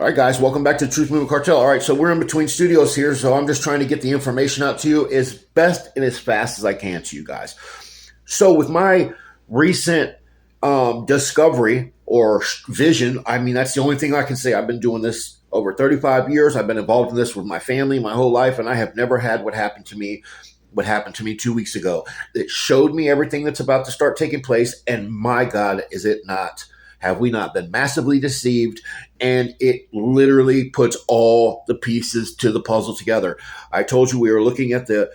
right, guys, welcome back to Truth Movement Cartel. All right, so we're in between studios here, so I'm just trying to get the information out to you as best and as fast as I can to you guys. So with my recent discovery or vision, I mean, that's the only thing I can say. I've been doing this over 35 years. I've been involved in this with my family my whole life, and I have never had what happened to me 2 weeks ago. It showed me everything that's about to start taking place, and my God, is it not? Have we not been massively deceived? And it literally puts all the pieces to the puzzle together. I told you we were looking at the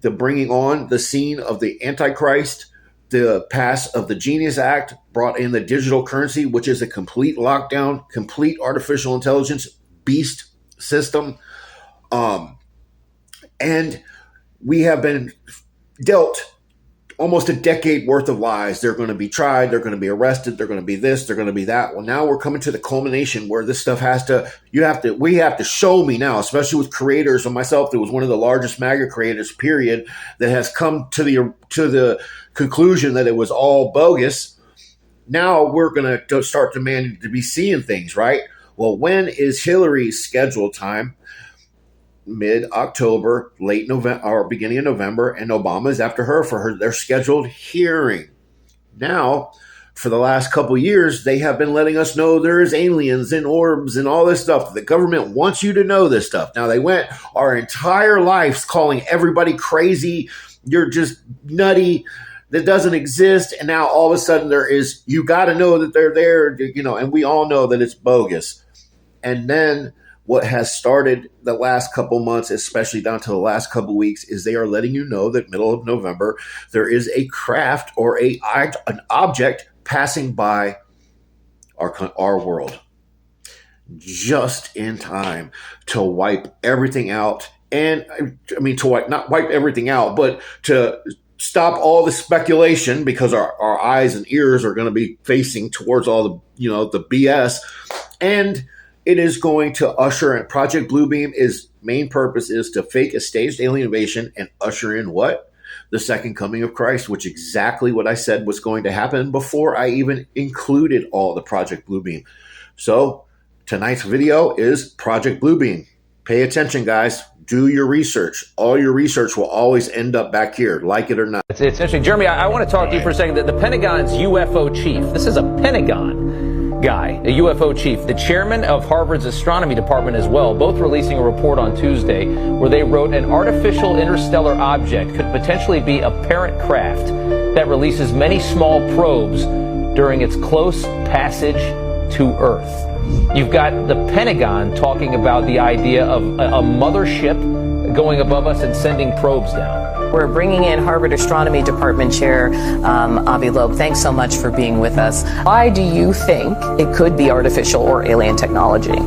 bringing on the scene of the Antichrist, the pass of the Genius Act, brought in the digital currency, which is a complete lockdown, complete artificial intelligence beast system. And we have been dealt almost a decade worth of lies. They're going to be tried. They're going to be arrested. They're going to be this. They're going to be that. Well, now we're coming to the culmination where this stuff we have to show me now, especially with creators and myself, that was one of the largest MAGA creators, period, that has come to the conclusion that it was all bogus. Now we're going to start demanding to be seeing things, right? Well, when is Hillary's scheduled time? Mid-October, late November, or beginning of November, and Obama's after her for their scheduled hearing. Now, for the last couple of years, they have been letting us know there's aliens and orbs and all this stuff. The government wants you to know this stuff. Now, they went our entire lives calling everybody crazy. You're just nutty. That doesn't exist. And now all of a sudden you got to know that they're there, and we all know that it's bogus. And then what has started the last couple months, especially down to the last couple weeks, is they are letting you know that middle of November, there is a craft or an object passing by our world just in time to wipe everything out. And I mean, not wipe everything out, but to stop all the speculation, because our eyes and ears are going to be facing towards all the BS. And it is going to usher in Project Bluebeam. Its main purpose is to fake a staged alien invasion and usher in what? The second coming of Christ, which exactly what I said was going to happen before I even included all the Project Bluebeam. So tonight's video is Project Bluebeam. Pay attention, guys. Do your research. All your research will always end up back here, like it or not. It's interesting. Jeremy, I want to talk to you for a second. The Pentagon's UFO chief, this is a Pentagon guy, a UFO chief, the chairman of Harvard's astronomy department as well, both releasing a report on Tuesday where they wrote an artificial interstellar object could potentially be a parent craft that releases many small probes during its close passage to Earth. You've got the Pentagon talking about the idea of a mothership going above us and sending probes down. We're bringing in Harvard Astronomy Department Chair Avi Loeb. Thanks so much for being with us. Why do you think it could be artificial or alien technology?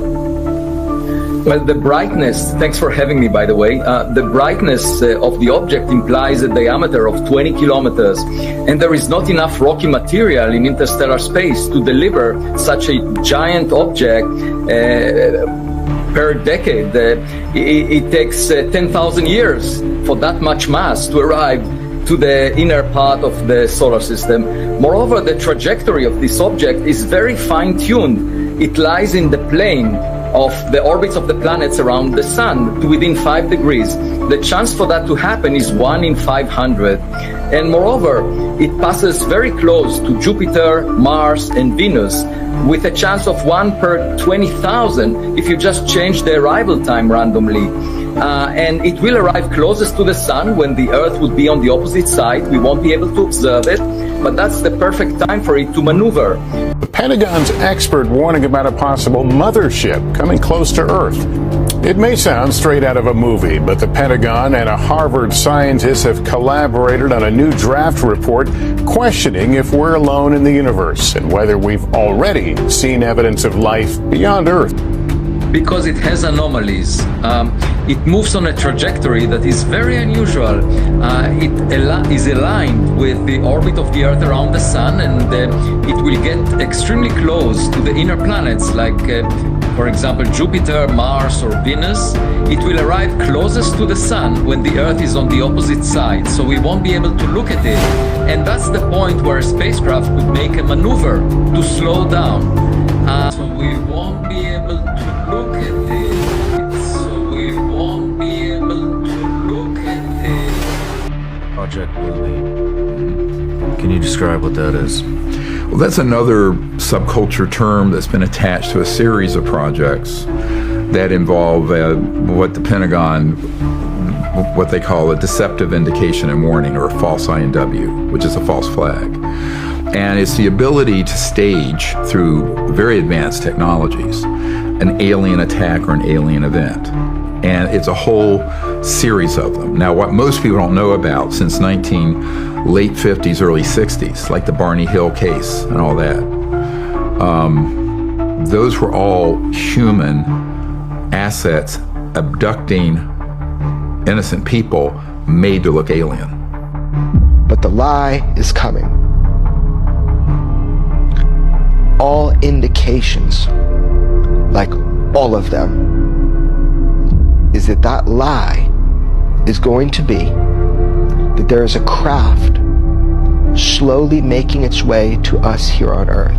Well, the brightness, thanks for having me, by the way, the brightness of the object implies a diameter of 20 kilometers, and there is not enough rocky material in interstellar space to deliver such a giant object per decade. It takes 10,000 years for that much mass to arrive to the inner part of the solar system. Moreover, the trajectory of this object is very fine-tuned. It lies in the plane of the orbits of the planets around the sun to within 5 degrees. The chance for that to happen is 1 in 500. And moreover, it passes very close to Jupiter, Mars, and Venus, with a chance of 1 per 20,000 if you just change the arrival time randomly. And it will arrive closest to the sun when the Earth would be on the opposite side. We won't be able to observe it, but that's the perfect time for it to maneuver. The Pentagon's expert warning about a possible mothership coming close to Earth. It may sound straight out of a movie, but the Pentagon and a Harvard scientist have collaborated on a new draft report questioning if we're alone in the universe and whether we've already seen evidence of life beyond Earth. Because it has anomalies. It moves on a trajectory that is very unusual. It is aligned with the orbit of the Earth around the Sun, and it will get extremely close to the inner planets like for example, Jupiter, Mars, or Venus. It will arrive closest to the Sun when the Earth is on the opposite side, so we won't be able to look at it. And that's the point where a spacecraft could make a maneuver to slow down. So we won't be able to look at it, so we won't be able to look at it. Project Bluebeam. Can you describe what that is? Well, that's another subculture term that's been attached to a series of projects that involve what the Pentagon, what they call a deceptive indication and warning, or a false INW, which is a false flag. And it's the ability to stage, through very advanced technologies, an alien attack or an alien event. And it's a whole series of them. Now, what most people don't know about, since late 50s, early 60s, like the Barney Hill case and all that, those were all human assets abducting innocent people made to look alien. But the lie is coming. All indications, like all of them, is that that lie is going to be that there is a craft slowly making its way to us here on Earth.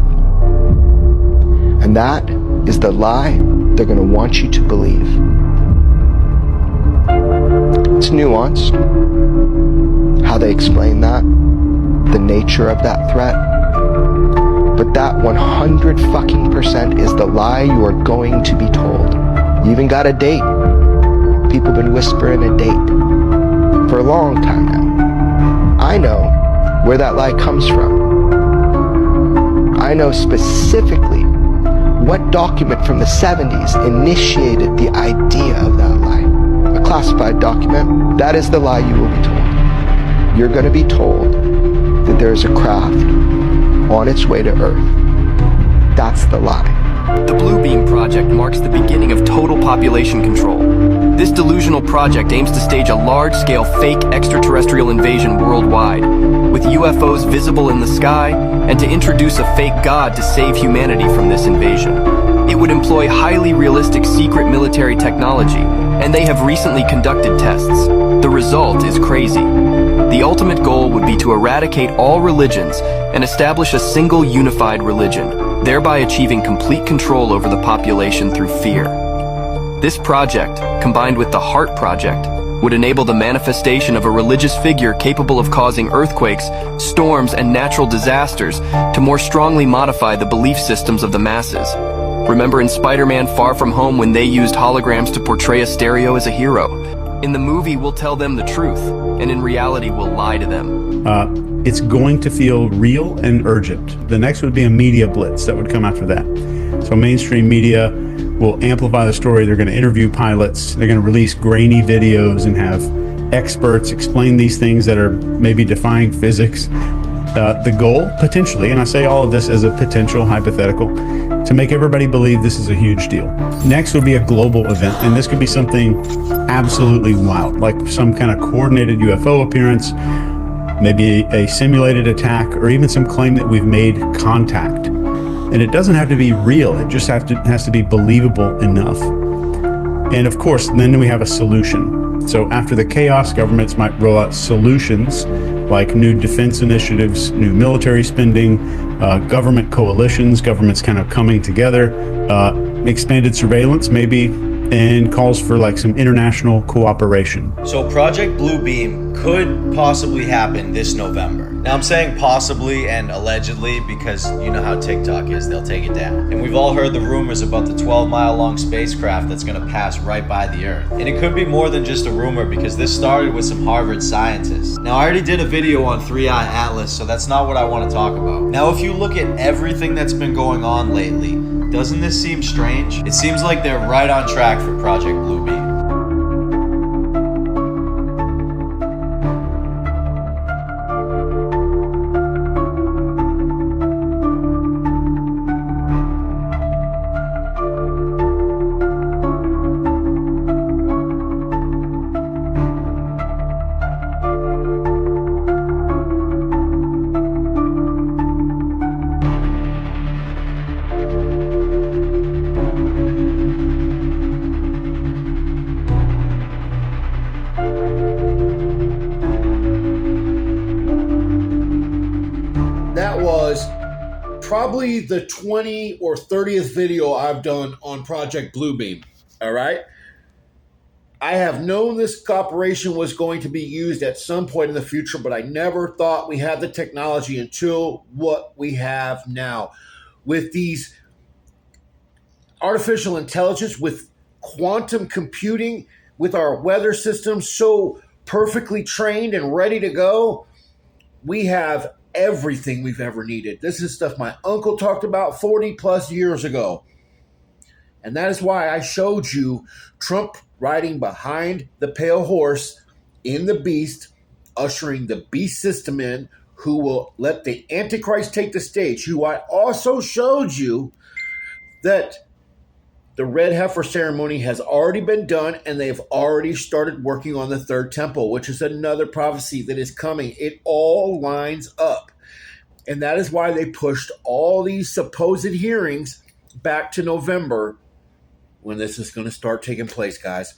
And that is the lie they're going to want you to believe. It's nuanced, how they explain that, the nature of that threat. But that 100% is the lie you are going to be told. You even got a date. People have been whispering a date for a long time now. I know where that lie comes from. I know specifically what document from the 70s initiated the idea of that lie. A classified document. That is the lie you will be told. You're going to be told that there is a craft on its way to Earth. That's the lie. The Bluebeam project marks the beginning of total population control. This delusional project aims to stage a large-scale fake extraterrestrial invasion worldwide, with UFOs visible in the sky, and to introduce a fake god to save humanity from this invasion. It would employ highly realistic secret military technology, and they have recently conducted tests. The result is crazy. The ultimate goal would be to eradicate all religions and establish a single unified religion, thereby achieving complete control over the population through fear. This project, combined with the Heart Project, would enable the manifestation of a religious figure capable of causing earthquakes, storms, and natural disasters to more strongly modify the belief systems of the masses. Remember in Spider-Man Far From Home when they used holograms to portray Asterio as a hero? In the movie, we'll tell them the truth, and in reality, we'll lie to them. It's going to feel real and urgent. The next would be a media blitz that would come after that. So mainstream media will amplify the story. They're going to interview pilots. They're going to release grainy videos and have experts explain these things that are maybe defying physics. The goal, potentially, and I say all of this as a potential hypothetical, to make everybody believe this is a huge deal. Next would be a global event, and this could be something absolutely wild, like some kind of coordinated UFO appearance, maybe a simulated attack, or even some claim that we've made contact. And it doesn't have to be real, it just has to be believable enough. And of course, then we have a solution. So after the chaos, governments might roll out solutions like new defense initiatives, new military spending, government coalitions, governments kind of coming together, expanded surveillance maybe, and calls for like some international cooperation. So Project Bluebeam could possibly happen this November. Now I'm saying possibly and allegedly because you know how TikTok is, they'll take it down. And we've all heard the rumors about the 12-mile long spacecraft that's gonna pass right by the Earth. And it could be more than just a rumor because this started with some Harvard scientists. Now I already did a video on 3-Eye Atlas, so that's not what I wanna talk about. Now if you look at everything that's been going on lately, doesn't this seem strange? It seems like they're right on track for Project Bluebeam. probably the 20 or 30th video I've done on Project Bluebeam. All right. I have known this operation was going to be used at some point in the future, but I never thought we had the technology until what we have now. With these artificial intelligence, with quantum computing, with our weather system so perfectly trained and ready to go, we have everything we've ever needed. This is stuff my uncle talked about 40 plus years ago. And that is why I showed you Trump riding behind the pale horse in the beast, ushering the beast system in, who will let the Antichrist take the stage, who I also showed you that the red heifer ceremony has already been done, and they've already started working on the third temple, which is another prophecy that is coming. It all lines up. And that is why they pushed all these supposed hearings back to November, when this is going to start taking place, guys.